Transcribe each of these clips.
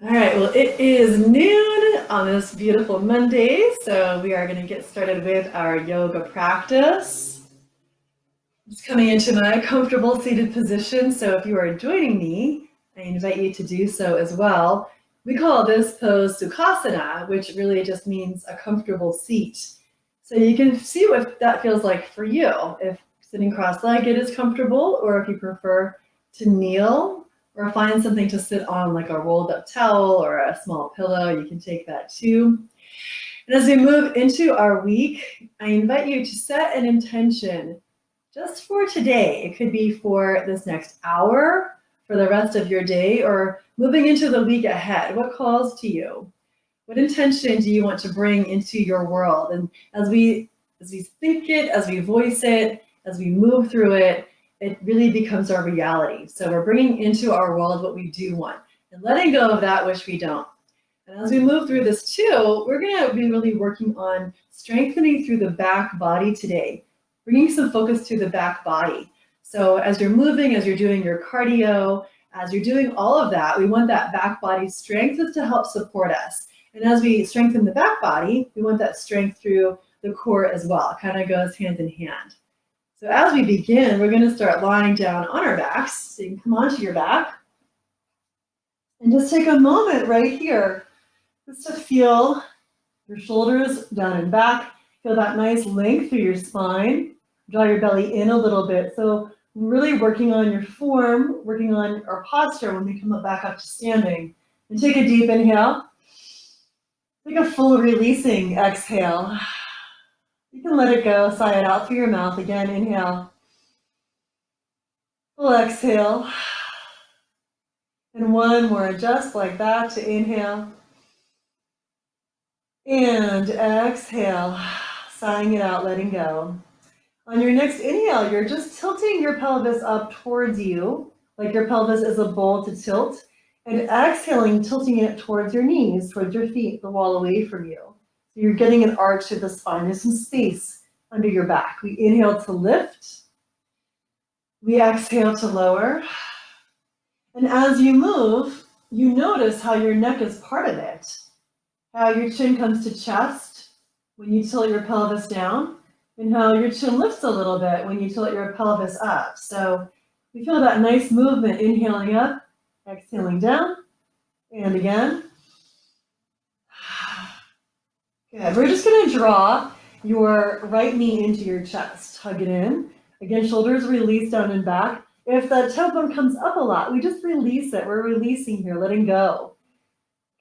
All right, well, it is noon on this beautiful Monday, so we are going to get started with our yoga practice. Just coming into my comfortable seated position, so if you are joining me, I invite you to do so as well. We call this pose Sukhasana, which really just means a comfortable seat. So you can see what that feels like for you, if sitting cross-legged is comfortable, or if you prefer to kneel or find something to sit on, like a rolled up towel or a small pillow. You can take that too. And as we move into our week, I invite you to set an intention just for today. It could be for this next hour, for the rest of your day, or moving into the week ahead. What calls to you? What intention do you want to bring into your world? And as we think it, as we voice it, as we move through it, it really becomes our reality. So we're bringing into our world what we do want and letting go of that which we don't. And as we move through this too, we're going to be really working on strengthening through the back body today, bringing some focus to the back body. So as you're moving, as you're doing your cardio, as you're doing all of that, we want that back body strength to help support us. And as we strengthen the back body, we want that strength through the core as well. It kind of goes hand in hand. So as we begin, we're going to start lying down on our backs. So you can come onto your back and just take a moment right here just to feel your shoulders down and back. Feel that nice length through your spine. Draw your belly in a little bit. So really working on your form, working on our posture when we come back up to standing. And take a deep inhale. Take a full releasing exhale. You can let it go, sigh it out through your mouth. Again, inhale. Full exhale. And one more, just like that, to inhale. And exhale, sighing it out, letting go. On your next inhale, you're just tilting your pelvis up towards you, like your pelvis is a bowl to tilt. And exhaling, tilting it towards your knees, towards your feet, the wall away from you. So you're getting an arch to the spine. There's some space under your back. We inhale to lift. We exhale to lower. And as you move, you notice how your neck is part of it. How your chin comes to chest when you tilt your pelvis down, and how your chin lifts a little bit when you tilt your pelvis up. So we feel that nice movement, inhaling up, exhaling down, and again. Good. We're just going to draw your right knee into your chest. Hug it in. Again, shoulders release down and back. If that tailbone comes up a lot, we just release it. We're releasing here, letting go.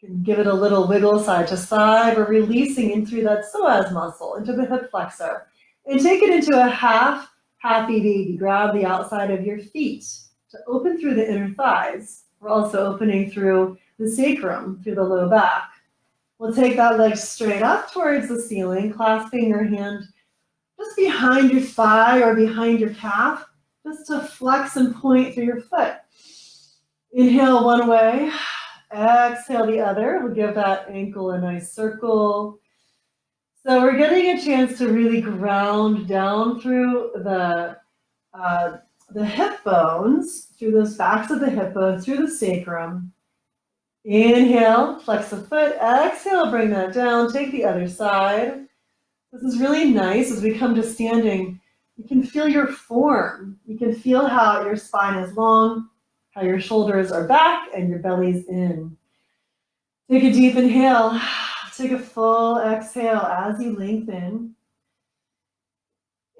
You can give it a little wiggle side to side. We're releasing in through that psoas muscle, into the hip flexor. And take it into a half happy baby. Grab the outside of your feet to open through the inner thighs. We're also opening through the sacrum, through the low back. We'll take that leg straight up towards the ceiling, clasping your hand just behind your thigh or behind your calf, just to flex and point through your foot. Inhale one way, exhale the other. We'll give that ankle a nice circle. So we're getting a chance to really ground down through the hip bones, through those backs of the hip bones, through the sacrum. Inhale, flex the foot. Exhale, bring that down. Take the other side. This is really nice as we come to standing. You can feel your form. You can feel how your spine is long, how your shoulders are back, and your belly's in. Take a deep inhale. Take a full exhale as you lengthen.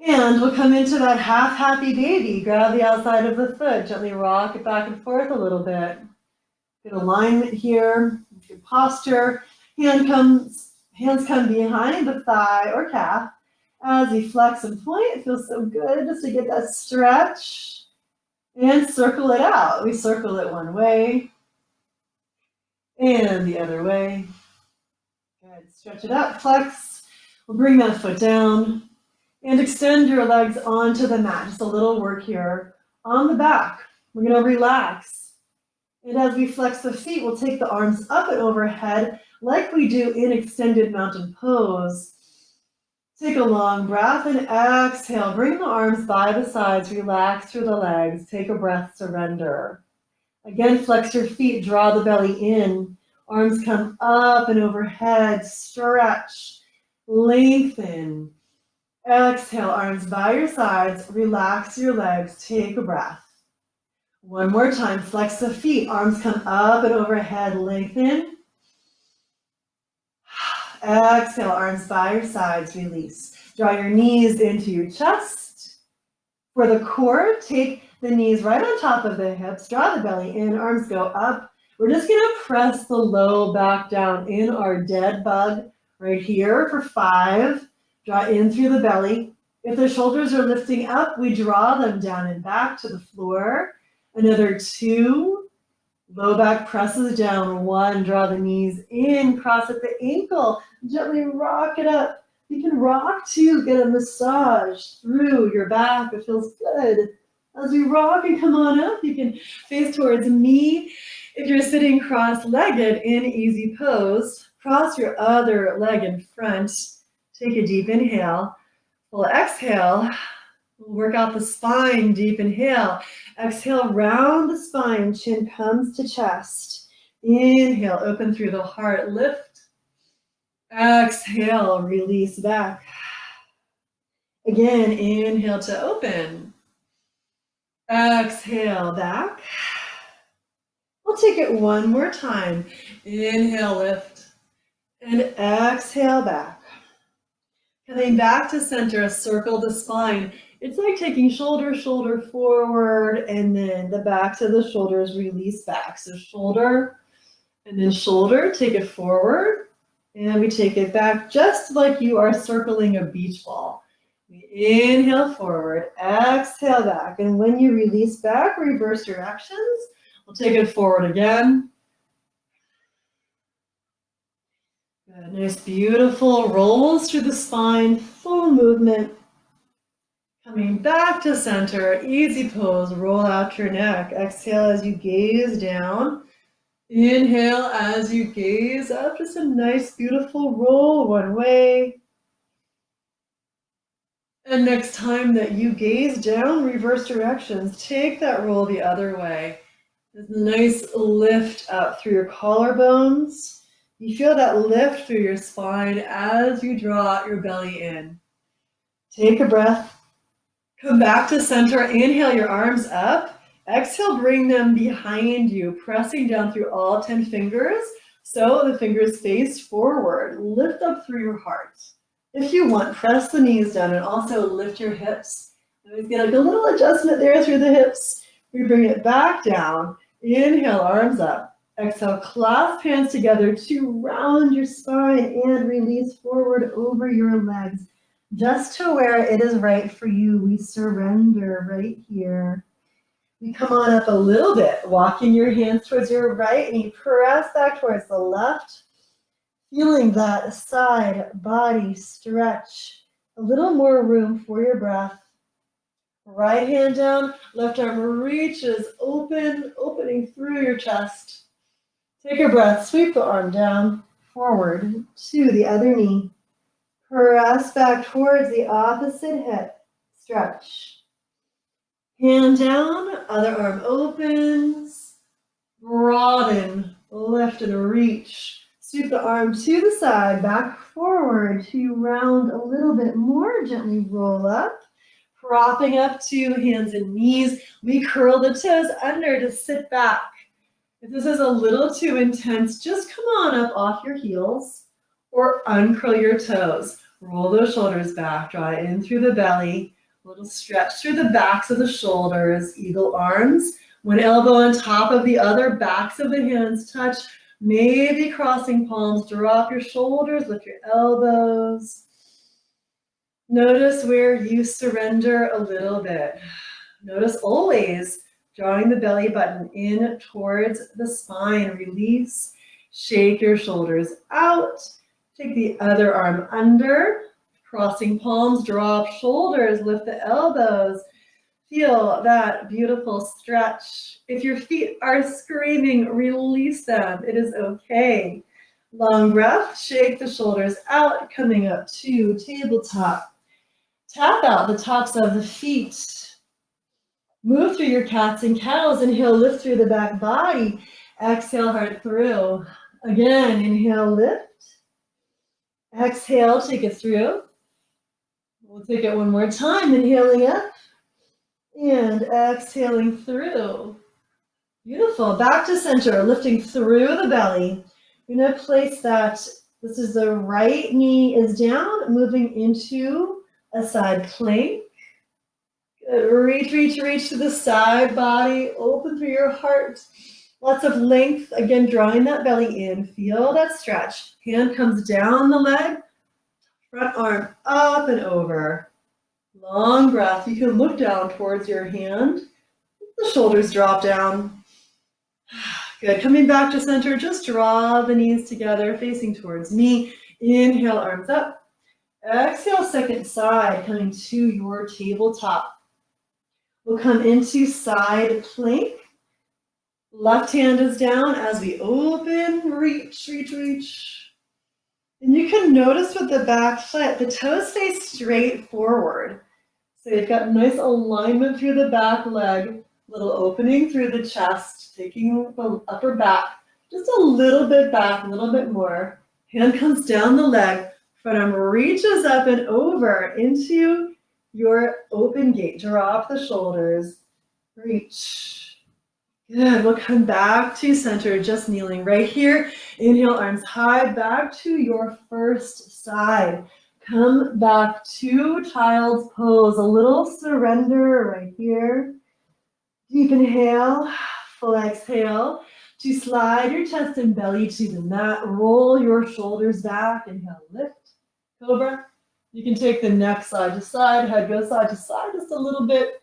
And we'll come into that half happy baby. Grab the outside of the foot. Gently rock it back and forth a little bit. Good alignment here, good posture. Hands come behind the thigh or calf. As you flex and point, it feels so good just to get that stretch. And circle it out. We circle it one way and the other way. Good, stretch it out, flex. We'll bring that foot down and extend your legs onto the mat. Just a little work here on the back. We're gonna relax. And as we flex the feet, we'll take the arms up and overhead like we do in extended mountain pose. Take a long breath and exhale. Bring the arms by the sides, relax through the legs. Take a breath, surrender. Again, flex your feet, draw the belly in. Arms come up and overhead, stretch, lengthen. Exhale, arms by your sides, relax your legs, take a breath. One more time, flex the feet, arms come up and overhead, lengthen. Exhale, arms by your sides, release. Draw your knees into your chest. For the core, take the knees right on top of the hips, draw the belly in, arms go up. We're just gonna press the low back down in our dead bug right here for 5. Draw in through the belly. If the shoulders are lifting up, we draw them down and back to the floor. Another 2. Low back presses down. 1, draw the knees in, cross at the ankle, gently rock it up. You can rock too, get a massage through your back. It feels good. As we rock and come on up, you can face towards me. If you're sitting cross-legged in easy pose, cross your other leg in front. Take a deep inhale. Full exhale. We'll work out the spine. Deep inhale. Exhale, round the spine. Chin comes to chest. Inhale, open through the heart. Lift. Exhale, release back. Again, inhale to open. Exhale, back. We'll take it one more time. Inhale, lift. And exhale, back. Coming back to center, circle the spine. It's like taking shoulder forward, and then the backs of the shoulders release back. So shoulder, and then shoulder, take it forward, and we take it back just like you are circling a beach ball. We inhale forward, exhale back, and when you release back, reverse directions. We'll take it forward again. Good. Nice, beautiful rolls through the spine, full movement. Coming back to center, easy pose, roll out your neck. Exhale as you gaze down. Inhale as you gaze up, just a nice, beautiful roll one way. And next time that you gaze down, reverse directions, take that roll the other way. This nice lift up through your collarbones. You feel that lift through your spine as you draw your belly in. Take a breath. Come back to center. Inhale your arms up. Exhale, bring them behind you, pressing down through all 10 fingers. So the fingers face forward. Lift up through your heart. If you want, press the knees down and also lift your hips. Always get like a little adjustment there through the hips. We bring it back down. Inhale, arms up. Exhale, clasp hands together to round your spine and release forward over your legs. Just to where it is right for you, we surrender right here. We come on up a little bit, walking your hands towards your right knee, press back towards the left, feeling that side body stretch. A little more room for your breath. Right hand down, left arm reaches open, opening through your chest. Take a breath, sweep the arm down, forward to the other knee. Press back towards the opposite hip, stretch. Hand down, other arm opens, broaden, lift and reach. Sweep the arm to the side, back forward to round a little bit more, gently roll up. Propping up to hands and knees, we curl the toes under to sit back. If this is a little too intense, just come on up off your heels or uncurl your toes. Roll those shoulders back, draw in through the belly, a little stretch through the backs of the shoulders, eagle arms. One elbow on top of the other, backs of the hands touch, maybe crossing palms, drop your shoulders, lift your elbows. Notice where you surrender a little bit. Notice always drawing the belly button in towards the spine. Release, shake your shoulders out. Take the other arm under, crossing palms, drop shoulders, lift the elbows. Feel that beautiful stretch. If your feet are screaming, release them. It is okay. Long breath, shake the shoulders out, coming up to tabletop. Tap out the tops of the feet. Move through your cats and cows. Inhale, lift through the back body. Exhale, heart through. Again, inhale, lift. Exhale, take it through. We'll take it one more time, inhaling up and exhaling through. Beautiful. Back to center, lifting through the belly. You're going to place that, this is the right knee is down, moving into a side plank. Good. Reach, reach, reach to the side body. Open through your heart. Lots of length. Again, drawing that belly in. Feel that stretch. Hand comes down the leg. Front arm up and over. Long breath. You can look down towards your hand. The shoulders drop down. Good. Coming back to center. Just draw the knees together, facing towards me. Inhale, arms up. Exhale, second side, coming to your tabletop. We'll come into side plank. Left hand is down as we open, reach, reach, reach. And you can notice with the back foot, the toes stay straight forward. So you've got nice alignment through the back leg, little opening through the chest, taking the upper back, just a little bit back, a little bit more. Hand comes down the leg, front arm reaches up and over into your open gate. Drop the shoulders, reach. Good, we'll come back to center, just kneeling right here. Inhale, arms high, back to your first side. Come back to child's pose, a little surrender right here. Deep inhale, full exhale to slide your chest and belly to the mat. Roll your shoulders back. Inhale, lift, cobra. You can take the neck side to side, head goes side to side just a little bit.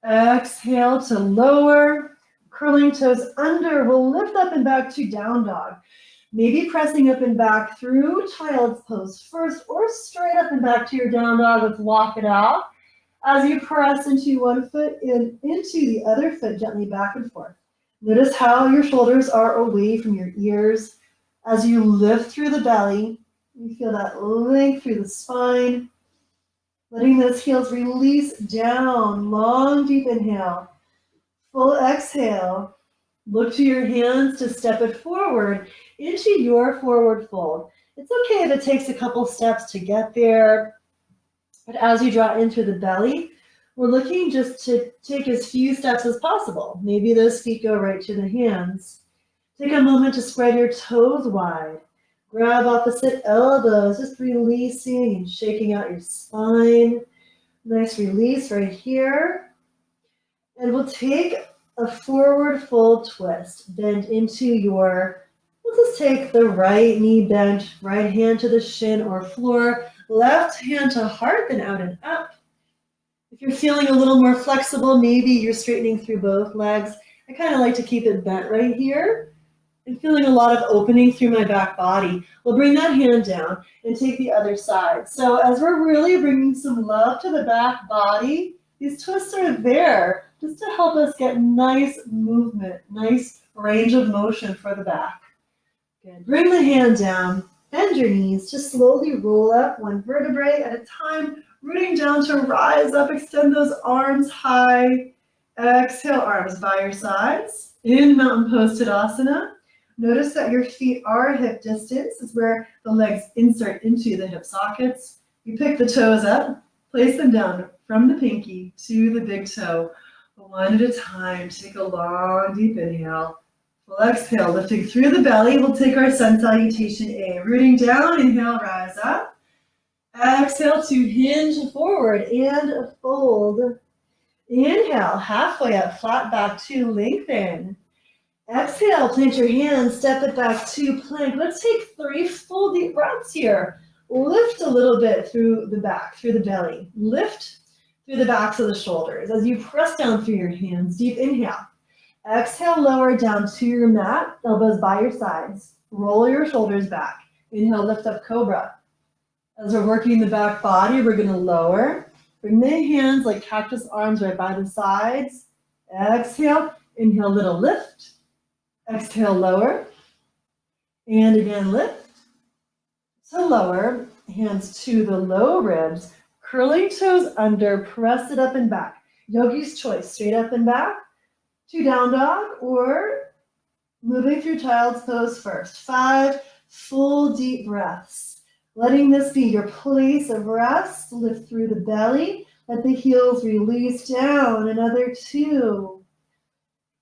Exhale to lower. Curling toes under. We'll lift up and back to down dog. Maybe pressing up and back through child's pose first, or straight up and back to your down dog. Let's walk it out. As you press into one foot and into the other foot, gently back and forth. Notice how your shoulders are away from your ears. As you lift through the belly, you feel that length through the spine. Letting those heels release down. Long, deep inhale. Full exhale. Look to your hands to step it forward into your forward fold. It's okay if it takes a couple steps to get there. But as you draw into the belly, we're looking just to take as few steps as possible. Maybe those feet go right to the hands. Take a moment to spread your toes wide. Grab opposite elbows, just releasing and shaking out your spine. Nice release right here. And we'll take a forward fold twist. Bend into your, we'll just take the right knee bent, right hand to the shin or floor, left hand to heart, then out and up. If you're feeling a little more flexible, maybe you're straightening through both legs. I kind of like to keep it bent right here. I'm feeling a lot of opening through my back body. We'll bring that hand down and take the other side. So as we're really bringing some love to the back body, these twists are there just to help us get nice movement, nice range of motion for the back. Good. Bring the hand down, bend your knees, just slowly roll up one vertebrae at a time, rooting down to rise up, extend those arms high. Exhale, arms by your sides. In Mountain Pose Tadasana. Notice that your feet are hip distance. This is where the legs insert into the hip sockets. You pick the toes up, place them down from the pinky to the big toe. One at a time. Take a long, deep inhale. Full exhale, lifting through the belly. We'll take our sun salutation A. Rooting down, inhale, rise up. Exhale to hinge forward and fold. Inhale, halfway up, flat back to lengthen. Exhale, plant your hands, step it back to plank. Let's take 3 full deep breaths here. Lift a little bit through the back, through the belly. Lift through the backs of the shoulders. As you press down through your hands, deep inhale. Exhale, lower down to your mat, elbows by your sides. Roll your shoulders back. Inhale, lift up cobra. As we're working the back body, we're going to lower. Bring the hands like cactus arms right by the sides. Exhale, inhale, little lift. Exhale, lower. And again, lift. So lower, hands to the low ribs. Curling toes under, press it up and back. Yogi's choice, straight up and back to down dog or Moving through child's pose first. 5 full deep breaths. Letting this be your place of rest. Lift through the belly. Let the heels release down. Another 2.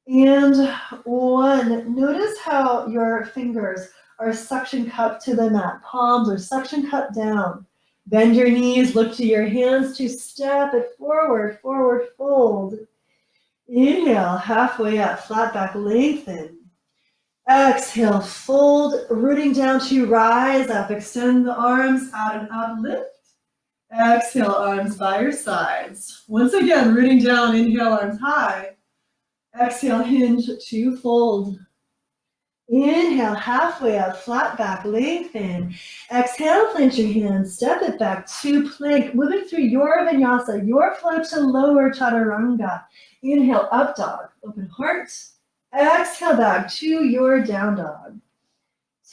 And 1. Notice how your fingers are suction cupped to the mat. Palms are suction cupped down. Bend your knees, look to your hands to step it forward, forward fold. Inhale, halfway up, flat back, lengthen. Exhale, fold, rooting down to rise up. Extend the arms out and up, lift. Exhale, arms by your sides. Once again, rooting down, inhale, arms high. Exhale, hinge to fold. Inhale, halfway up, flat back, lengthen. Exhale, plant your hands, step it back to plank, moving through your vinyasa, your flow to lower chaturanga. Inhale, up dog, open heart. Exhale, back to your down dog.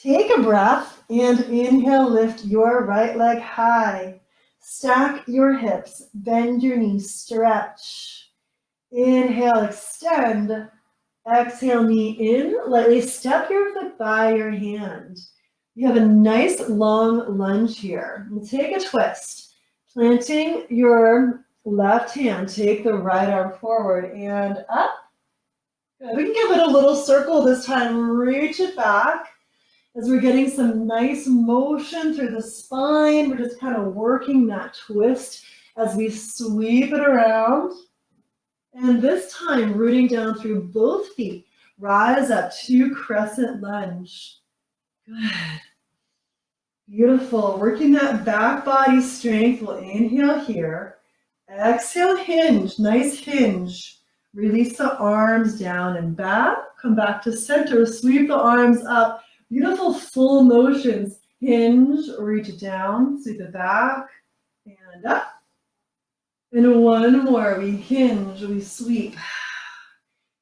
Take a breath and inhale, lift your right leg high. Stack your hips, bend your knees, stretch. Inhale, extend. Exhale, knee in. Lightly step your foot by your hand. You have a nice long lunge here. We'll take a twist. Planting your left hand, take the right arm forward and up. Good. We can give it a little circle this time. Reach it back as we're getting some nice motion through the spine. We're just kind of working that twist as we sweep it around. And this time, rooting down through both feet. Rise up to crescent lunge. Good. Beautiful. Working that back body strength. We'll inhale here. Exhale, hinge. Nice hinge. Release the arms down and back. Come back to center. Sweep the arms up. Beautiful full motions. Hinge, reach it down, sweep it back, and up. And one more. We hinge, we sweep.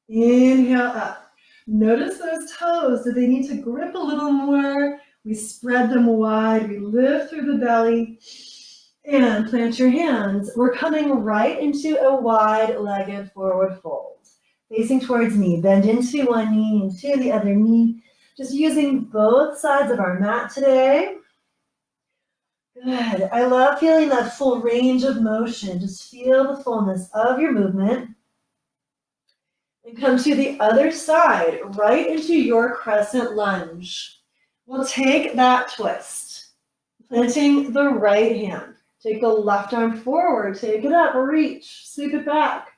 Inhale up. Notice those toes. Do they need to grip a little more? We spread them wide. We lift through the belly. And plant your hands. We're coming right into a wide-legged forward fold. Facing towards me. Bend into one knee, into the other knee. Just using both sides of our mat today. Good. I love feeling that full range of motion. Just feel the fullness of your movement. And come to the other side, right into your crescent lunge. We'll take that twist. Planting the right hand. Take the left arm forward. Take it up. Reach. Sweep it back.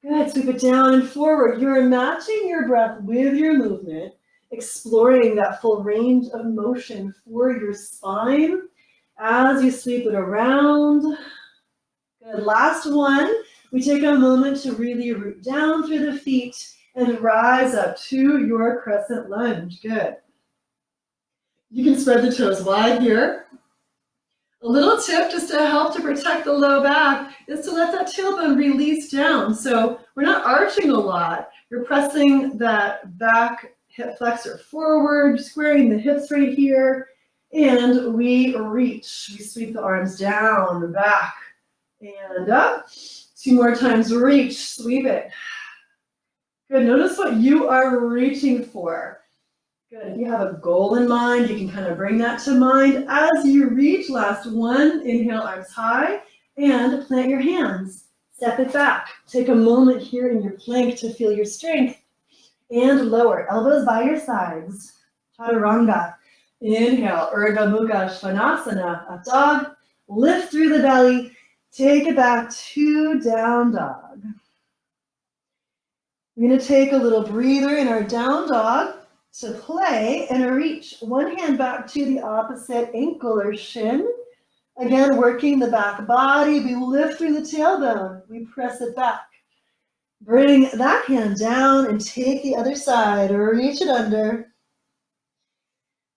Good. Sweep it down and forward. You're matching your breath with your movement. Exploring that full range of motion for your spine as you sweep it around. Good. Last one. We take a moment to really root down through the feet and rise up to your crescent lunge. Good. You can spread the toes wide here. A little tip just to help to protect the low back is to let that tailbone release down. So we're not arching a lot. You're pressing that back hip flexor forward, squaring the hips right here, and we reach. We sweep the arms down, back, and up. 2 more times, reach, sweep it. Good, notice what you are reaching for. Good, if you have a goal in mind, you can kind of bring that to mind. As you reach, last one, inhale, arms high, and plant your hands. Step it back. Take a moment here in your plank to feel your strength. And lower, elbows by your sides. Chaturanga. Inhale, Urdhva Mukha Svanasana, up dog. Lift through the belly. Take it back to down dog. We're going to take a little breather in our down dog to play and a reach. One hand back to the opposite ankle or shin. Again, working the back body. We lift through the tailbone. We press it back. Bring that hand down and take the other side. Reach it under.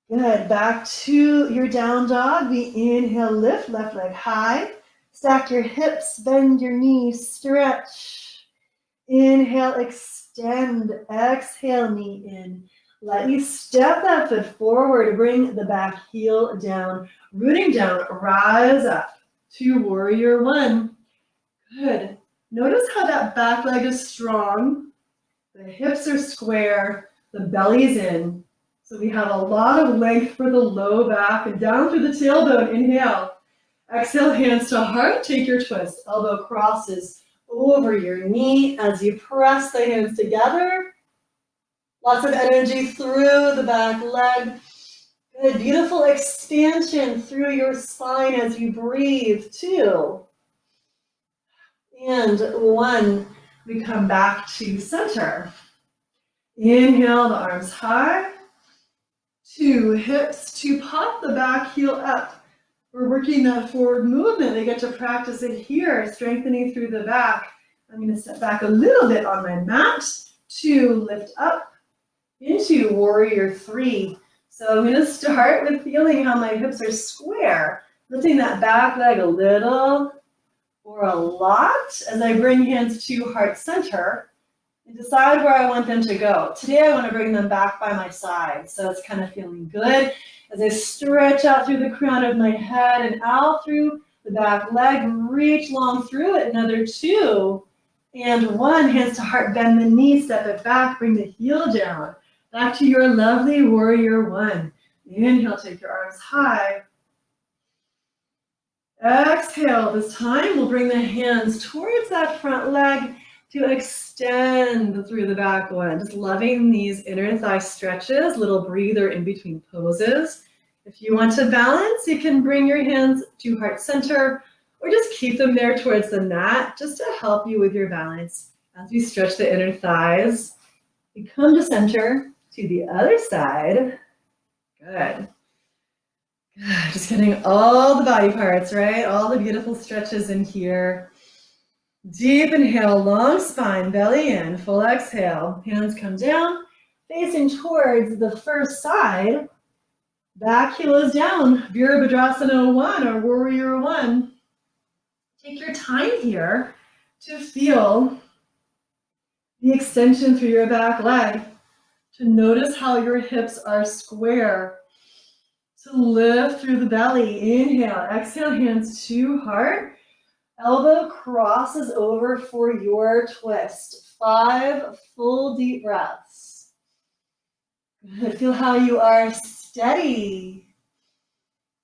Good. Back to your down dog. We inhale, lift, left leg high. Stack your hips, bend your knees, stretch. Inhale, extend. Exhale, knee in. Let me step that foot forward. Bring the back heel down. Rooting down, rise up to warrior one. Good. Notice how that back leg is strong. The hips are square. The belly's in. So we have a lot of length for the low back and down through the tailbone. Inhale. Exhale, hands to heart. Take your twist. Elbow crosses over your knee as you press the hands together. Lots of energy through the back leg. Good, beautiful expansion through your spine as you breathe. 2 and 1. We come back to center. Inhale, the arms high. 2 hips to pop the back heel up. We're working that forward movement. We get to practice it here, strengthening through the back. I'm going to step back a little bit on my mat. 2, lift up into warrior 3. So I'm going to start with feeling how my hips are square, lifting that back leg a little or a lot as I bring hands to heart center and decide where I want them to go. Today I want to bring them back by my side, so it's kind of feeling good as I stretch out through the crown of my head and out through the back leg, reach long through it. Another 2 and 1, hands to heart, bend the knee, step it back, bring the heel down. Back to your lovely warrior 1. Inhale, take your arms high. Exhale, this time we'll bring the hands towards that front leg to extend through the back one. Just loving these inner thigh stretches, little breather in between poses. If you want to balance, you can bring your hands to heart center or just keep them there towards the mat just to help you with your balance. As we stretch the inner thighs, we come to center. To the other side. Good. Just getting all the body parts, right? All the beautiful stretches in here. Deep inhale, long spine, belly in, full exhale. Hands come down, facing towards the first side. Back heel is down. Virabhadrasana 1 or warrior 1. Take your time here to feel the extension through your back leg. To notice how your hips are square. To lift through the belly. Inhale, exhale, hands to heart. Elbow crosses over for your twist. 5 full deep breaths. Good. Feel how you are steady.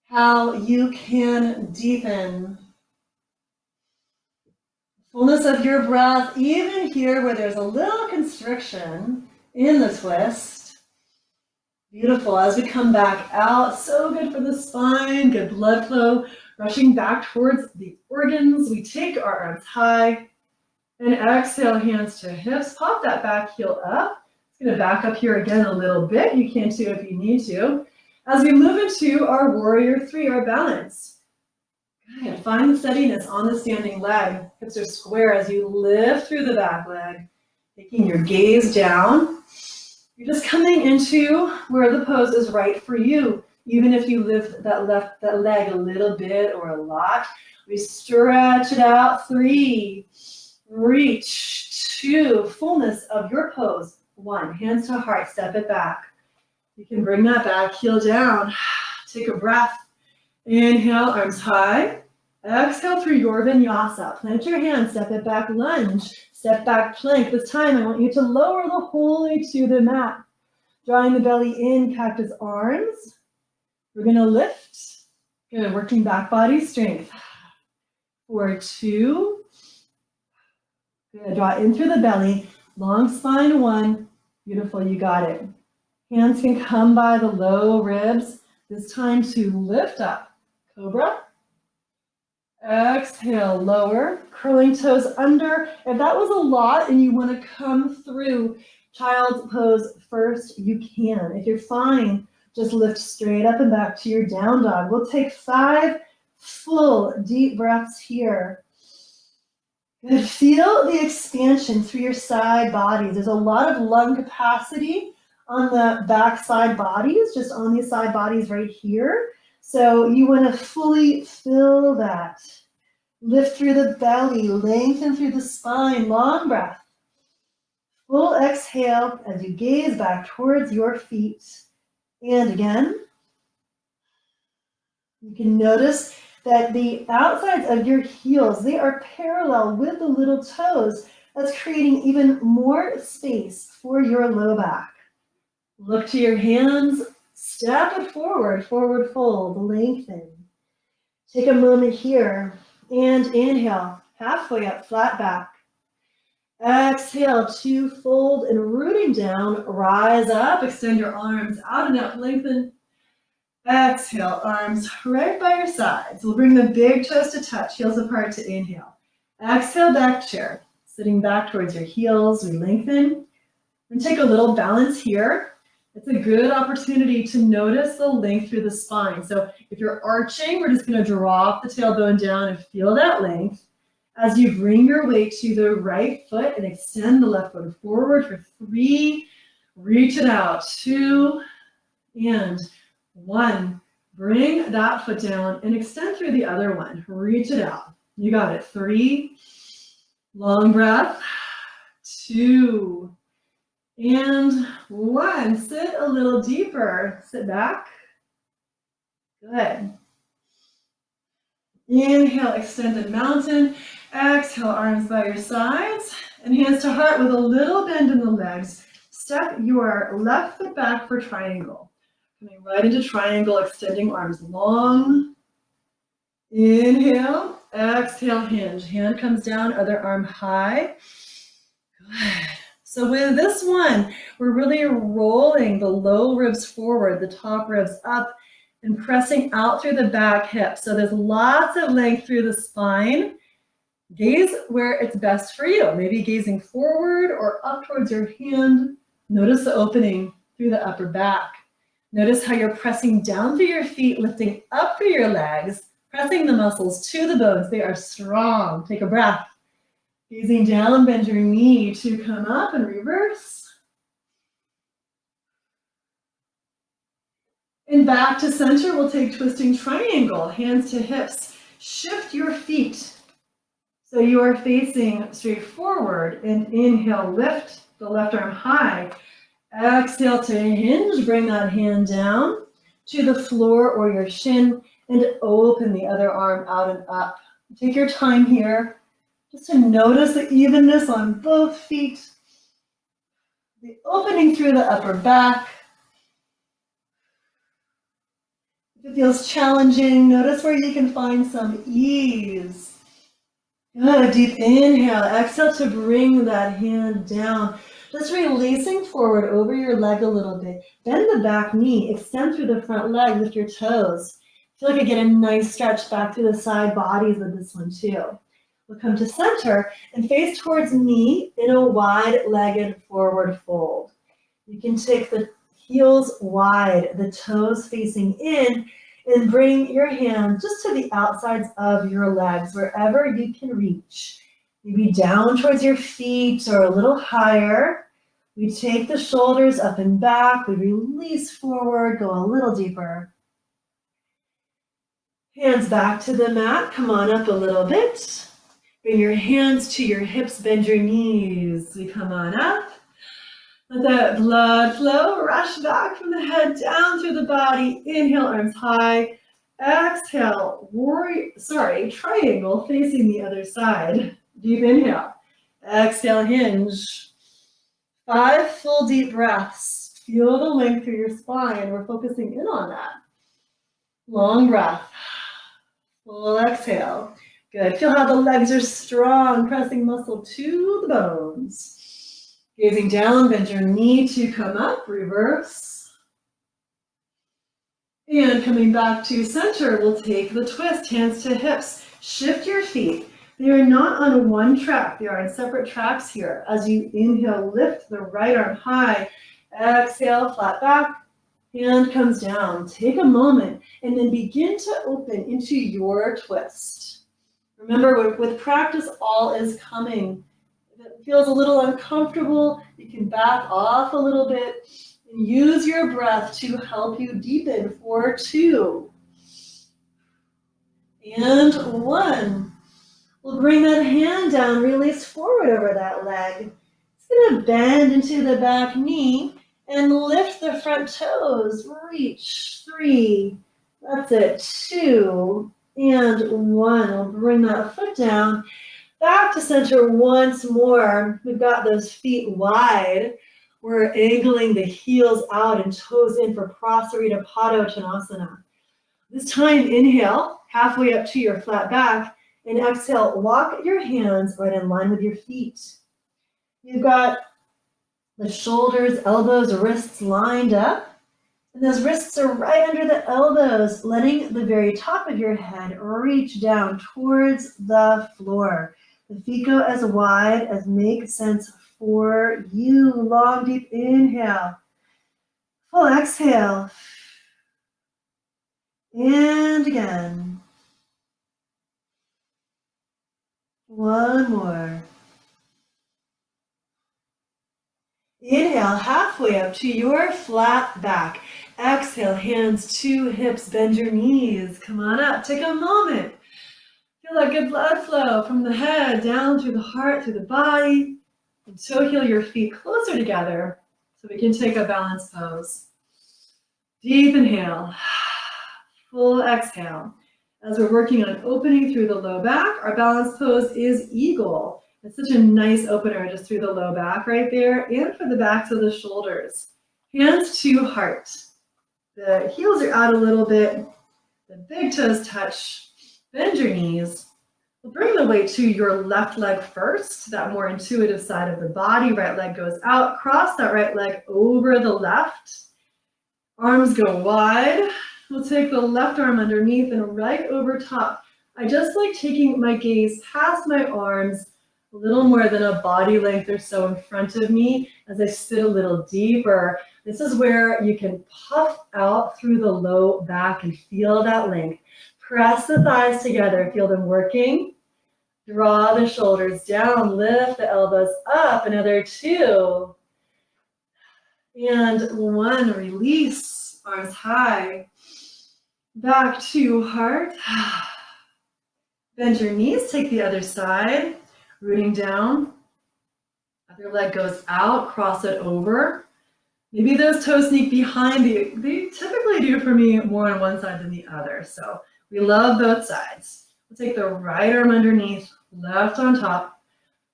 How you can deepen. Fullness of your breath, even here where there's a little constriction in the twist. Beautiful. As we come back out, so good for the spine, good blood flow, rushing back towards the organs. We take our arms high and exhale, hands to hips. Pop that back heel up. It's going to back up here again a little bit. You can too if you need to. As we move into our warrior 3, our balance. Good. Find the steadiness on the standing leg. Hips are square as you lift through the back leg. Taking your gaze down. You're just coming into where the pose is right for you. Even if you lift that leg a little bit or a lot. We stretch it out. 3, reach. 2, fullness of your pose. 1, hands to heart, step it back. You can bring that back heel down. Take a breath. Inhale, arms high. Exhale through your vinyasa. Plant your hands, step it back, lunge. Step back plank. This time I want you to lower the whole way to the mat. Drawing the belly in, cactus arms. We're going to lift. Good, working back body strength. 4, 2. Good, draw in through the belly. Long spine 1. Beautiful, you got it. Hands can come by the low ribs. This time to lift up. Cobra. Exhale, lower, curling toes under. If that was a lot and you want to come through child's pose first, you can. If you're fine, just lift straight up and back to your down dog. We'll take 5 full deep breaths here. Good. Feel the expansion through your side bodies. There's a lot of lung capacity on the back side bodies, just on these side bodies right here. So you want to fully fill that. Lift through the belly, lengthen through the spine, long breath. Full exhale as you gaze back towards your feet. And again, you can notice that the outsides of your heels, they are parallel with the little toes. That's creating even more space for your low back. Look to your hands, step it forward, forward fold, lengthen. Take a moment here and inhale, halfway up, flat back. Exhale to fold and rooting down, rise up, extend your arms out and up, lengthen. Exhale, arms right by your sides. We'll bring the big toes to touch, heels apart to inhale. Exhale, back chair. Sitting back towards your heels, we lengthen. And take a little balance here. It's a good opportunity to notice the length through the spine. So if you're arching, we're just going to drop the tailbone down and feel that length. As you bring your weight to the right foot and extend the left foot forward for 3, reach it out, 2, and 1. Bring that foot down and extend through the other one. Reach it out. You got it. 3, long breath, 2, and 1. Sit a little deeper. Sit back. Good. Inhale, extended mountain. Exhale, arms by your sides and hands to heart with a little bend in the legs. Step your left foot back for triangle. Coming right into triangle, extending arms long. Inhale, exhale, hinge. Hand comes down, other arm high. Good. So with this one, we're really rolling the low ribs forward, the top ribs up, and pressing out through the back hip. So there's lots of length through the spine. Gaze where it's best for you. Maybe gazing forward or up towards your hand. Notice the opening through the upper back. Notice how you're pressing down through your feet, lifting up through your legs, pressing the muscles to the bones. They are strong. Take a breath. Gazing down, bend your knee to come up and reverse. And back to center, we'll take twisting triangle, hands to hips. Shift your feet. So you are facing straight forward and inhale, lift the left arm high. Exhale to hinge, bring that hand down to the floor or your shin and open the other arm out and up. Take your time here just to notice the evenness on both feet. The opening through the upper back. If it feels challenging, notice where you can find some ease. Good, deep inhale, exhale to bring that hand down. Just releasing forward over your leg a little bit. Bend the back knee, extend through the front leg, lift your toes. Feel like I get a nice stretch back through the side bodies with this one too. We'll come to center and face towards me in a wide-legged forward fold. You can take the heels wide, the toes facing in, and bring your hands just to the outsides of your legs, wherever you can reach. Maybe down towards your feet or a little higher. We take the shoulders up and back. We release forward, go a little deeper. Hands back to the mat. Come on up a little bit. Bring your hands to your hips, bend your knees. We come on up. Let that blood flow, rush back from the head down through the body. Inhale, arms high. Exhale, triangle facing the other side. Deep inhale. Exhale, hinge. 5 full deep breaths. Feel the length through your spine. We're focusing in on that. Long breath. Full exhale. Good. Feel how the legs are strong, pressing muscle to the bones. Gazing down, bend your knee to come up, reverse. And coming back to center, we'll take the twist, hands to hips. Shift your feet. They are not on one track. They are on separate tracks here. As you inhale, lift the right arm high. Exhale, flat back. Hand comes down. Take a moment and then begin to open into your twist. Remember, with practice, all is coming. If it feels a little uncomfortable, you can back off a little bit and use your breath to help you deepen for 2. And 1. We'll bring that hand down, release forward over that leg. It's going to bend into the back knee and lift the front toes. Reach. 3. That's it. 2. And 1. We'll bring that foot down. Back to center once more. We've got those feet wide. We're angling the heels out and toes in for Prasarita Padottanasana. This time, inhale, halfway up to your flat back, and exhale, walk your hands right in line with your feet. You've got the shoulders, elbows, wrists lined up. And those wrists are right under the elbows, letting the very top of your head reach down towards the floor. The feet go as wide as makes sense for you. Long, deep inhale. Full exhale. And again. One more. Inhale, halfway up to your flat back. Exhale, hands to hips, bend your knees. Come on up, take a moment. Feel that good blood flow from the head down through the heart, through the body. And toe heel your feet closer together so we can take a balanced pose. Deep inhale, full exhale. As we're working on opening through the low back, our balanced pose is eagle. It's such a nice opener just through the low back right there and for the backs of the shoulders. Hands to heart. The heels are out a little bit. The big toes touch. Bend your knees. We'll bring the weight to your left leg first, that more intuitive side of the body. Right leg goes out. Cross that right leg over the left. Arms go wide. We'll take the left arm underneath and right over top. I just like taking my gaze past my arms, a little more than a body length or so in front of me as I sit a little deeper. This is where you can puff out through the low back and feel that length. Press the thighs together, feel them working. Draw the shoulders down, lift the elbows up, another 2. And 1, release, arms high. Back to heart. Bend your knees, take the other side. Rooting down, other leg goes out, cross it over. Maybe those toes sneak behind you. They typically do for me more on one side than the other. So we love both sides. We'll take the right arm underneath, left on top.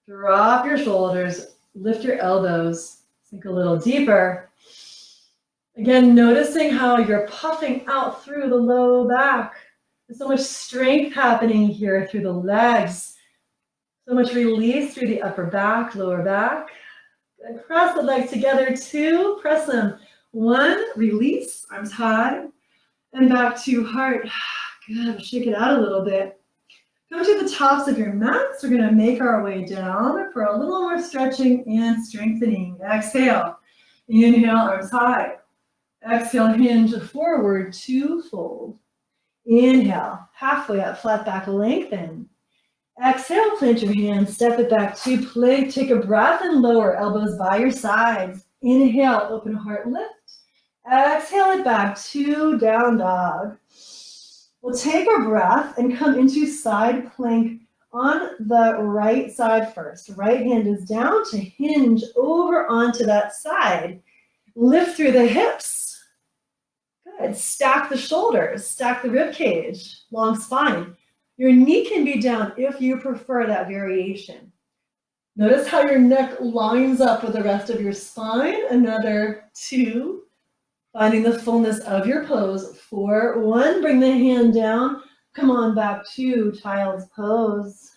Drop your shoulders, lift your elbows, sink a little deeper. Again, noticing how you're puffing out through the low back. There's so much strength happening here through the legs. So much release through the upper back, lower back. And press the legs together, 2, press them. 1, release, arms high, and back to heart. Good, shake it out a little bit. Come to the tops of your mats. We're gonna make our way down for a little more stretching and strengthening. Exhale, inhale, arms high. Exhale, hinge forward, 2 fold. Inhale, halfway up, flat back, lengthen. Exhale, plant your hands, step it back to plank. Take a breath and lower, elbows by your sides. Inhale, open heart, lift. Exhale it back to down dog. We'll take our breath and come into side plank on the right side first. Right hand is down to hinge over onto that side. Lift through the hips. Good. Stack the shoulders, stack the rib cage, long spine. Your knee can be down if you prefer that variation. Notice how your neck lines up with the rest of your spine. Another 2. Finding the fullness of your pose. 4, 1, bring the hand down. Come on back to child's pose.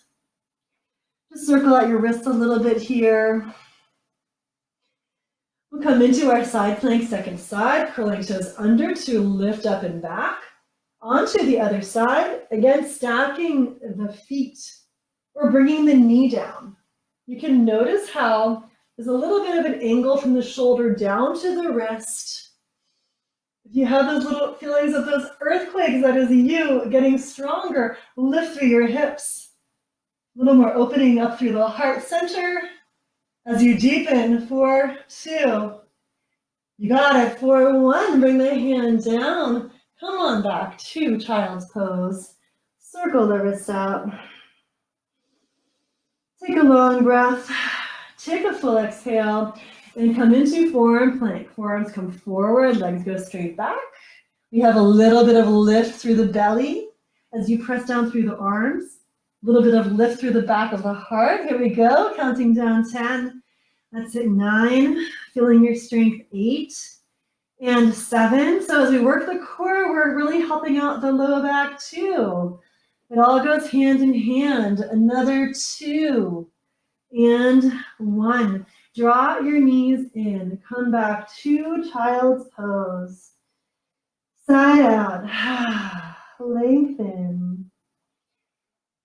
Just circle out your wrists a little bit here. We'll come into our side plank, second side, curling toes under to lift up and back. Onto the other side, again, stacking the feet or bringing the knee down. You can notice how there's a little bit of an angle from the shoulder down to the wrist. If you have those little feelings of those earthquakes, that is you getting stronger, lift through your hips. A little more opening up through the heart center as you deepen. 4, 2. You got it. 4, 1, bring the hand down. Come on back to child's pose. Circle the wrist out. Take a long breath. Take a full exhale and come into forearm plank. Forearms come forward, legs go straight back. We have a little bit of lift through the belly as you press down through the arms. A little bit of lift through the back of the heart. Here we go, counting down 10. That's it, 9. Feeling your strength, 8. And 7. So as we work the core, we're really helping out the low back too. It all goes hand in hand. Another 2. And 1. Draw your knees in. Come back to child's pose. Side out. Lengthen.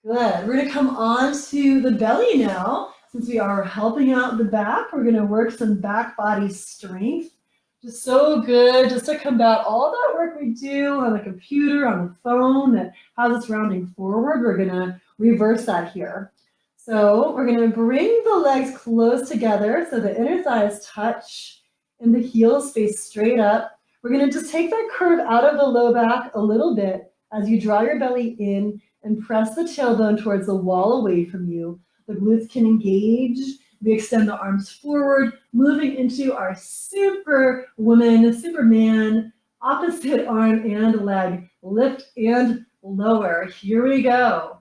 Good. We're going to come on to the belly now. Since we are helping out the back, we're going to work some back body strength. Just so good just to combat all that work we do on the computer, on the phone that has us rounding forward. We're going to reverse that here. So we're going to bring the legs close together so the inner thighs touch and the heels face straight up. We're going to just take that curve out of the low back a little bit as you draw your belly in and press the tailbone towards the wall away from you. The glutes can engage. We extend the arms forward, moving into our Superwoman, Superman, opposite arm and leg, lift and lower. Here we go.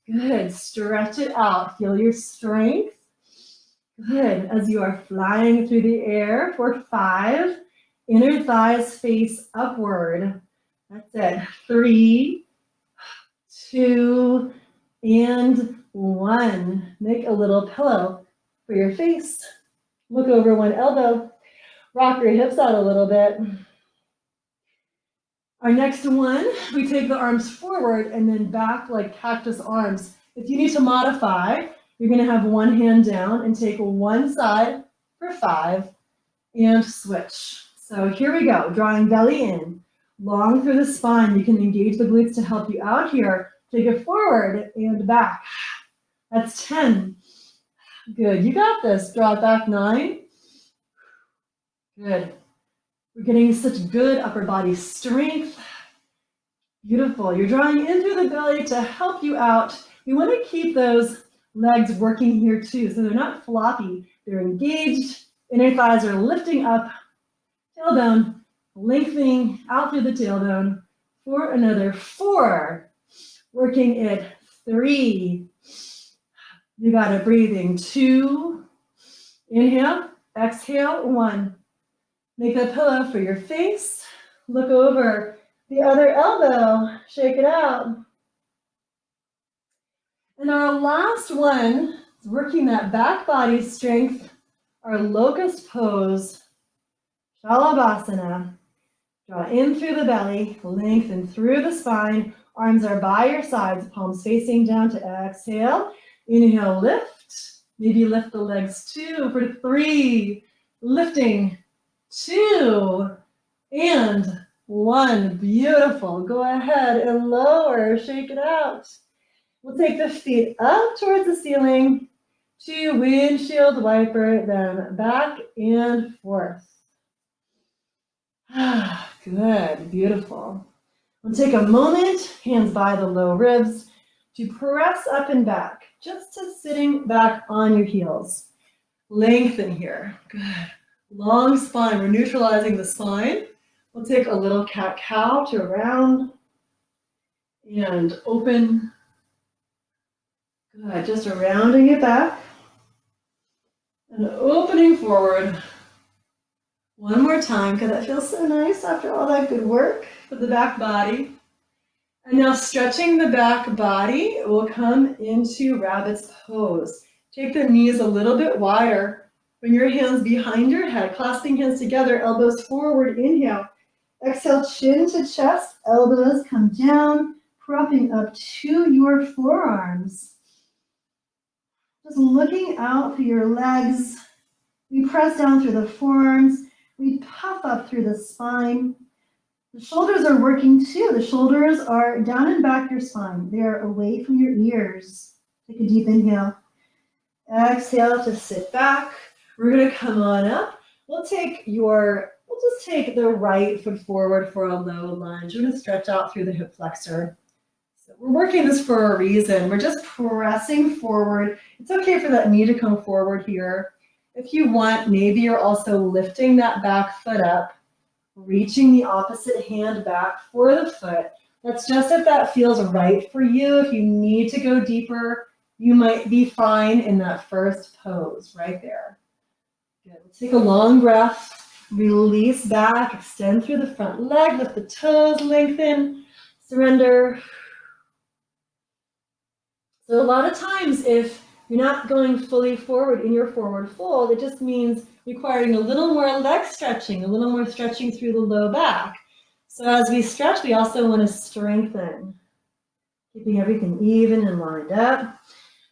Good, stretch it out. Feel your strength. Good, as you are flying through the air for 5. Inner thighs face upward. That's it. 3, 2, and 1. Make a little pillow for your face. Look over one elbow. Rock your hips out a little bit. Our next one, we take the arms forward and then back like cactus arms. If you need to modify, you're going to have one hand down and take one side for 5 and switch. So here we go, drawing belly in, long through the spine. You can engage the glutes to help you out here. Take it forward and back. That's 10. Good, you got this. Draw it back, 9. Good. We're getting such good upper body strength. Beautiful. You're drawing in through the belly to help you out. You want to keep those legs working here too, so they're not floppy. They're engaged. Inner thighs are lifting up. Tailbone lengthening out through the tailbone for another 4. Working it, 3. You got it, breathing, 2. Inhale, exhale, 1. Make a pillow for your face. Look over the other elbow. Shake it out. And our last one is working that back body strength, our locust pose, Shalabhasana. Draw in through the belly, lengthen through the spine. Arms are by your sides, palms facing down to exhale. Inhale, lift. Maybe lift the legs 2 for 3. Lifting. 2 and 1. Beautiful. Go ahead and lower. Shake it out. We'll take the feet up towards the ceiling to windshield wiper them back and forth. Good. Beautiful. We'll take a moment, hands by the low ribs, to press up and back, just to sitting back on your heels. Lengthen here. Good. Long spine, we're neutralizing the spine. We'll take a little cat-cow to round and open. Good, just rounding it back and opening forward. One more time, because that feels so nice after all that good work for the back body. And now stretching the back body, we'll come into rabbit's pose. Take the knees a little bit wider. Bring your hands behind your head, clasping hands together, elbows forward, inhale. Exhale, chin to chest, elbows come down, propping up to your forearms. Just looking out through your legs. We press down through the forearms. We puff up through the spine. The shoulders are working too. The shoulders are down and back your spine. They are away from your ears. Take a deep inhale. Exhale to sit back. We're going to come on up. We'll just take the right foot forward for a low lunge. We're going to stretch out through the hip flexor. So we're working this for a reason. We're just pressing forward. It's okay for that knee to come forward here. If you want, maybe you're also lifting that back foot up, reaching the opposite hand back for the foot. That's just if that feels right for you. If you need to go deeper, you might be fine in that first pose right there. Good. Take a long breath. Release back. Extend through the front leg. Lift the toes. Lengthen. Surrender. So a lot of times if you're not going fully forward in your forward fold, it just means requiring a little more leg stretching, a little more stretching through the low back. So as we stretch, we also want to strengthen, keeping everything even and lined up.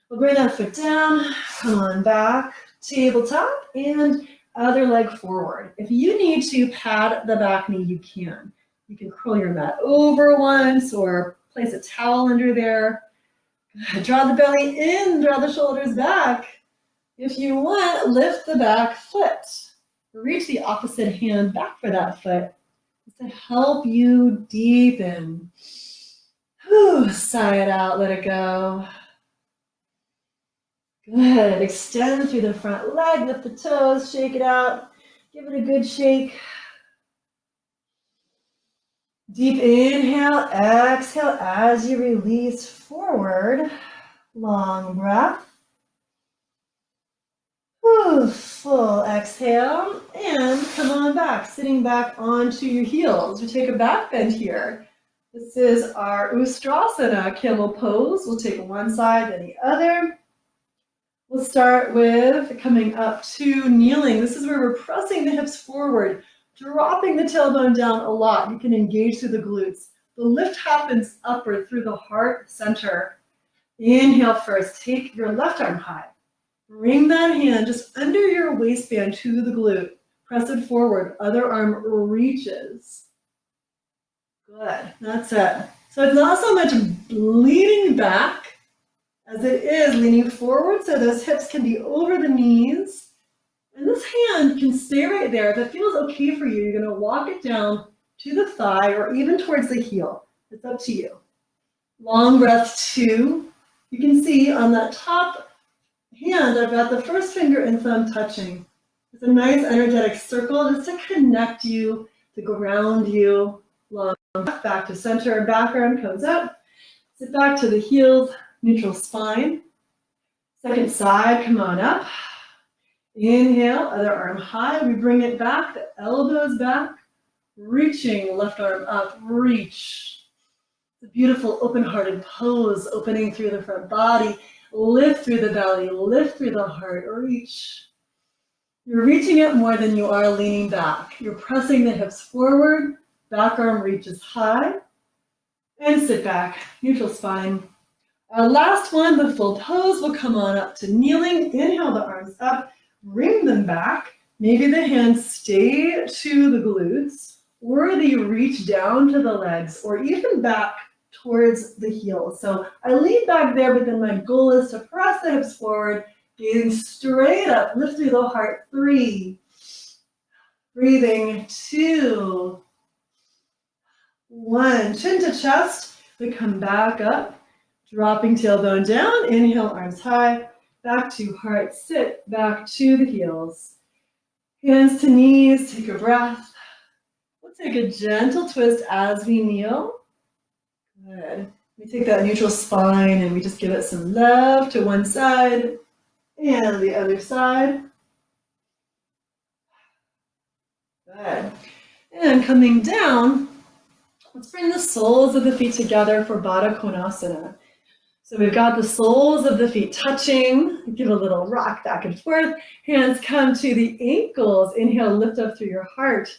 We'll bring that foot down, come on back, tabletop, and other leg forward. If you need to pad the back knee, you can. You can curl your mat over once or place a towel under there. Draw the belly in, draw the shoulders back. If you want, lift the back foot. Reach the opposite hand back for that foot to help you deepen. Sigh it out, let it go. Good. Extend through the front leg, lift the toes, shake it out. Give it a good shake. Deep inhale, exhale as you release forward. Long breath. Full exhale, and come on back, sitting back onto your heels. We take a back bend here. This is our Ustrasana, camel pose. We'll take one side, then the other. We'll start with coming up to kneeling. This is where we're pressing the hips forward, dropping the tailbone down a lot. You can engage through the glutes. The lift happens upward through the heart center. Inhale first, take your left arm high. Bring that hand just under your waistband to the glute. Press it forward. Other arm reaches. Good. That's it. So it's not so much leaning back as it is leaning forward, so those hips can be over the knees. And this hand can stay right there. If it feels okay for you, you're going to walk it down to the thigh or even towards the heel. It's up to you. Long breath, 2. You can see on that top hand, I've got the first finger and thumb touching. It's a nice energetic circle just to connect you, to ground you. Long breath, back to center, back arm comes up. Sit back to the heels, neutral spine. Second side, come on up. Inhale, other arm high. We bring it back, the elbows back. Reaching, left arm up, reach. It's a beautiful open-hearted pose, opening through the front body. Lift through the belly, lift through the heart, reach. You're reaching it more than you are leaning back. You're pressing the hips forward, back arm reaches high, and sit back, neutral spine. Our last one, the full pose, will come on up to kneeling. Inhale the arms up, bring them back. Maybe the hands stay to the glutes, or they reach down to the legs, or even back towards the heels. So I lean back there, but then my goal is to press the hips forward, gazing straight up, lift through the heart, 3. Breathing, 2. 1. Chin to chest, we come back up, dropping tailbone down, inhale, arms high, back to heart, sit, back to the heels. Hands to knees, take a breath. We'll take a gentle twist as we kneel. Good. We take that neutral spine and we just give it some love to one side and the other side. Good. And coming down, let's bring the soles of the feet together for Baddha Konasana. So we've got the soles of the feet touching. Give a little rock back and forth. Hands come to the ankles. Inhale, lift up through your heart.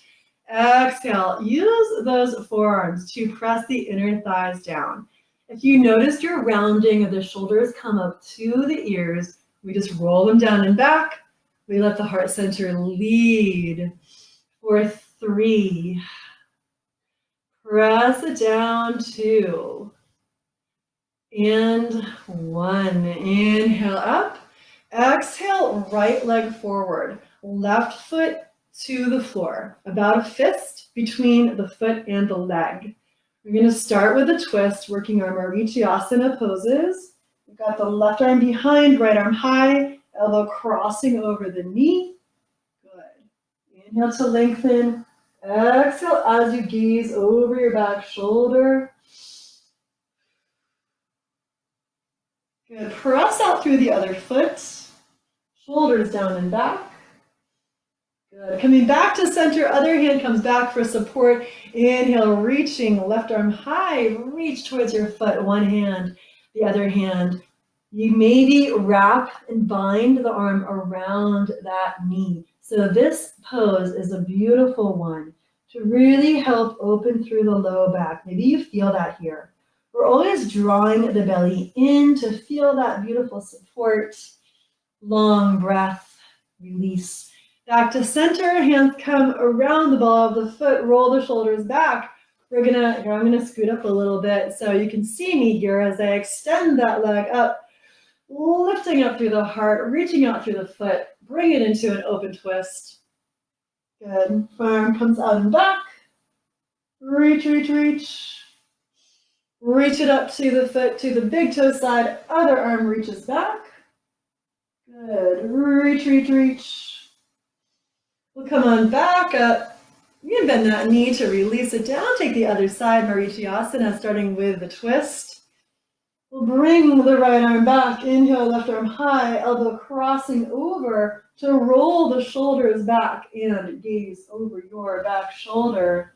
Exhale, use those forearms to press the inner thighs down. If you noticed your rounding of the shoulders come up to the ears, we just roll them down and back. We let the heart center lead for 3. Press it down, 2. And 1. Inhale up. Exhale, right leg forward. Left foot to the floor. About a fist between the foot and the leg. We're going to start with a twist, working our Marichiasana poses. We've got the left arm behind, right arm high, elbow crossing over the knee. Good. Inhale to lengthen. Exhale as you gaze over your back shoulder. Good. Press out through the other foot. Shoulders down and back. Good. Coming back to center, other hand comes back for support. Inhale, reaching, left arm high, reach towards your foot, one hand, the other hand. You maybe wrap and bind the arm around that knee. So this pose is a beautiful one to really help open through the low back. Maybe you feel that here. We're always drawing the belly in to feel that beautiful support. Long breath, release. Back to center, hands come around the ball of the foot, roll the shoulders back. I'm gonna scoot up a little bit so you can see me here as I extend that leg up, lifting up through the heart, reaching out through the foot, bring it into an open twist. Good, arm comes out and back. Reach, reach, reach. Reach it up to the foot, to the big toe side, other arm reaches back. Good, reach, reach, reach. We'll come on back up. You can bend that knee to release it down. Take the other side, Marichiyasana, starting with the twist. We'll bring the right arm back. Inhale, left arm high, elbow crossing over to roll the shoulders back and gaze over your back shoulder.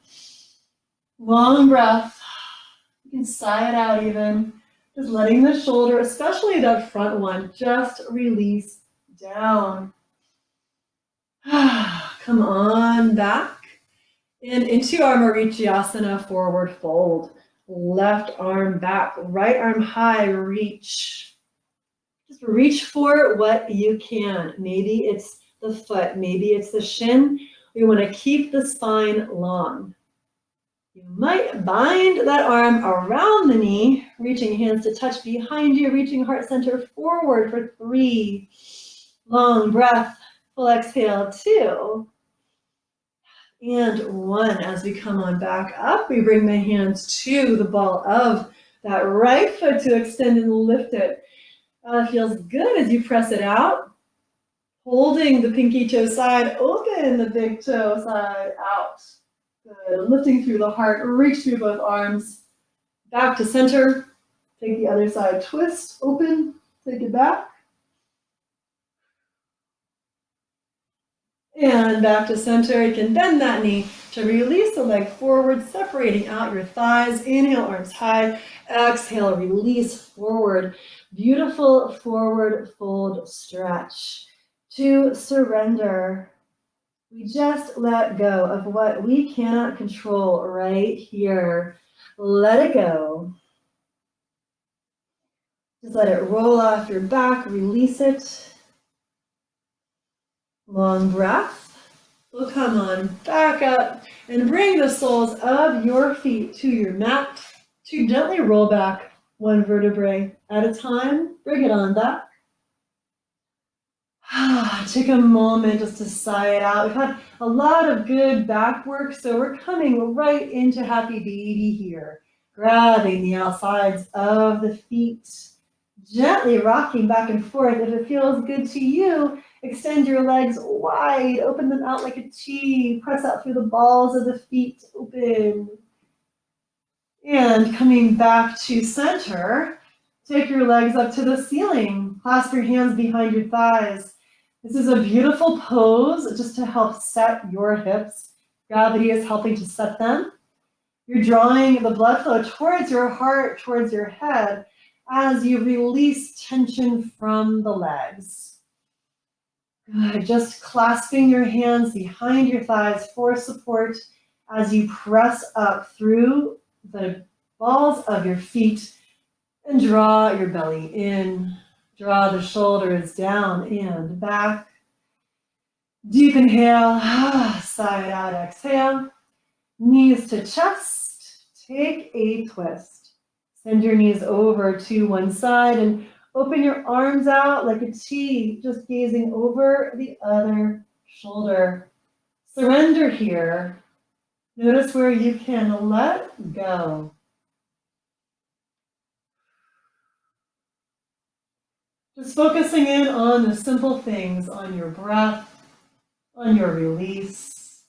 Long breath. You can sigh it out even. Just letting the shoulder, especially that front one, just release down. Come on back and into our Marichiyasana forward fold. Left arm back, right arm high, reach. Just reach for what you can. Maybe it's the foot, maybe it's the shin. We want to keep the spine long. You might bind that arm around the knee, reaching hands to touch behind you, reaching heart center forward for 3. Long breath. Full exhale, 2. And 1. As we come on back up, we bring the hands to the ball of that right foot to extend and lift it. Feels good as you press it out. Holding the pinky toe side open, the big toe side out. Good. Lifting through the heart, reach through both arms. Back to center. Take the other side, twist, open, take it back. And back to center. You can bend that knee to release the leg forward, separating out your thighs. Inhale, arms high. Exhale, release forward. Beautiful forward fold stretch. To surrender, we just let go of what we cannot control right here. Let it go. Just let it roll off your back. Release it. Long breath. We'll come on back up and bring the soles of your feet to your mat to gently roll back 1 vertebrae at a time. Bring it on back. Take a moment just to sigh it out. We've had a lot of good back work, so we're coming right into happy baby here. Grabbing the outsides of the feet, gently rocking back and forth. If it feels good to you, extend your legs wide, open them out like a T, press out through the balls of the feet, open. And coming back to center, take your legs up to the ceiling, clasp your hands behind your thighs. This is a beautiful pose just to help set your hips. Gravity is helping to set them. You're drawing the blood flow towards your heart, towards your head, as you release tension from the legs. Good. Just clasping your hands behind your thighs for support as you press up through the balls of your feet and draw your belly in. Draw the shoulders down and back. Deep inhale, sigh it out, exhale. Knees to chest, take a twist. Send your knees over to one side and open your arms out like a T, just gazing over the other shoulder. Surrender here. Notice where you can let go. Just focusing in on the simple things, on your breath, on your release.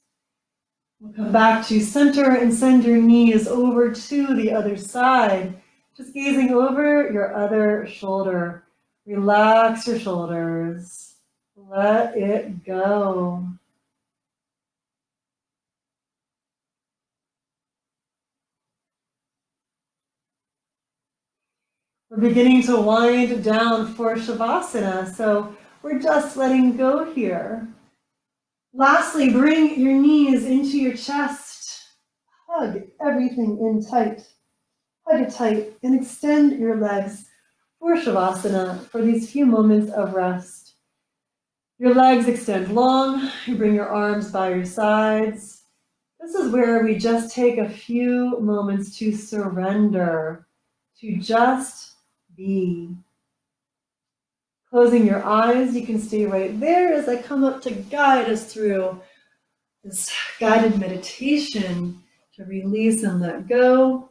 We'll come back to center and send your knees over to the other side. Just gazing over your other shoulder. Relax your shoulders. Let it go. We're beginning to wind down for Shavasana, so we're just letting go here. Lastly, bring your knees into your chest. Hug everything in tight. Hug it tight and extend your legs for Shavasana for these few moments of rest. Your legs extend long. You bring your arms by your sides. This is where we just take a few moments to surrender, to just be. Closing your eyes, you can stay right there as I come up to guide us through this guided meditation to release and let go.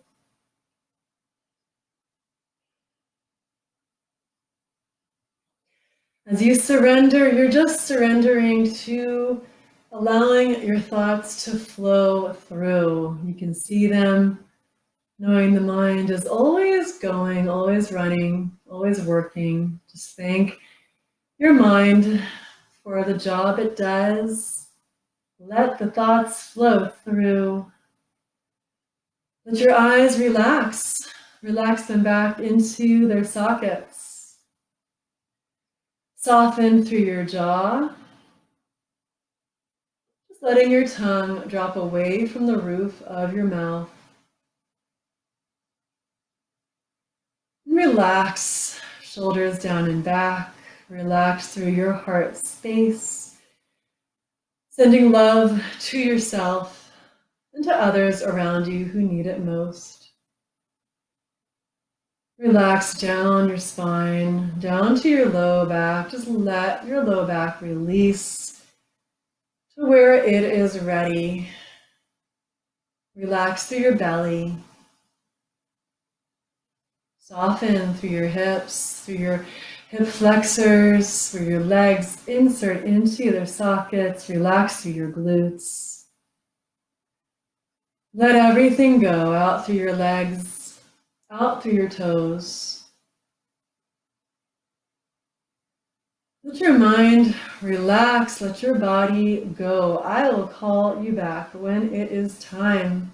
As you surrender, you're just surrendering to allowing your thoughts to flow through. You can see them, knowing the mind is always going, always running, always working. Just thank your mind for the job it does. Let the thoughts flow through. Let your eyes relax. Relax them back into their sockets. Soften through your jaw. Just letting your tongue drop away from the roof of your mouth. Relax, shoulders down and back. Relax through your heart space. Sending love to yourself and to others around you who need it most. Relax down your spine, down to your low back. Just let your low back release to where it is ready. Relax through your belly. Soften through your hips, through your hip flexors, where your legs insert into their sockets. Relax through your glutes. Let everything go out through your legs, out through your toes. Let your mind relax, let your body go. I will call you back when it is time.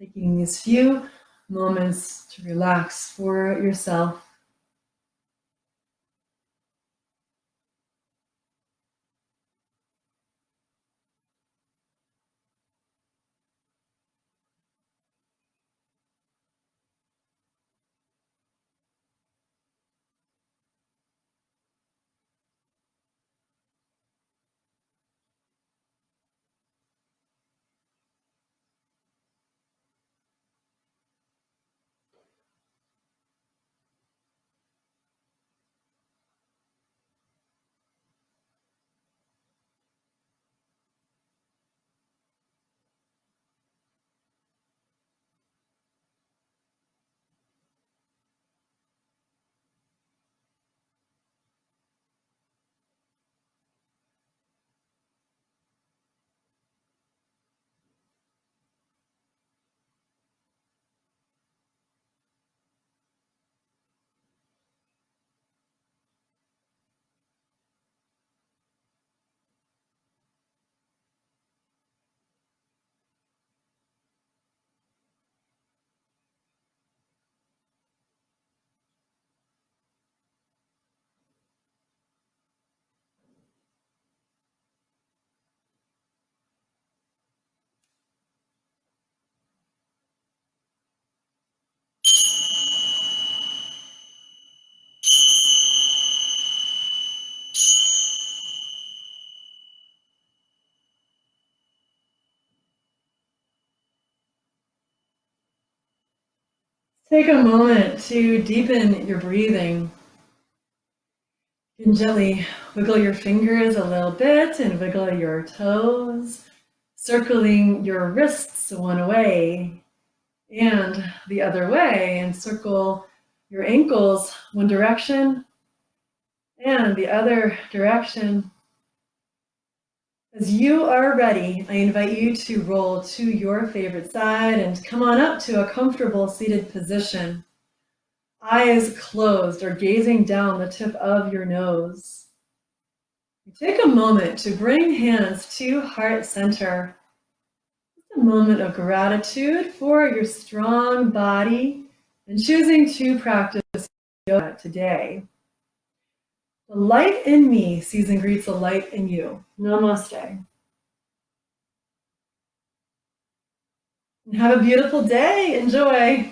Taking these few moments to relax for yourself. Take a moment to deepen your breathing. You can gently wiggle your fingers a little bit and wiggle your toes, circling your wrists one way and the other way, and circle your ankles one direction and the other direction. As you are ready, I invite you to roll to your favorite side and come on up to a comfortable seated position. Eyes closed or gazing down the tip of your nose. Take a moment to bring hands to heart center. Just a moment of gratitude for your strong body and choosing to practice yoga today. The light in me sees and greets the light in you. Namaste. And have a beautiful day. Enjoy.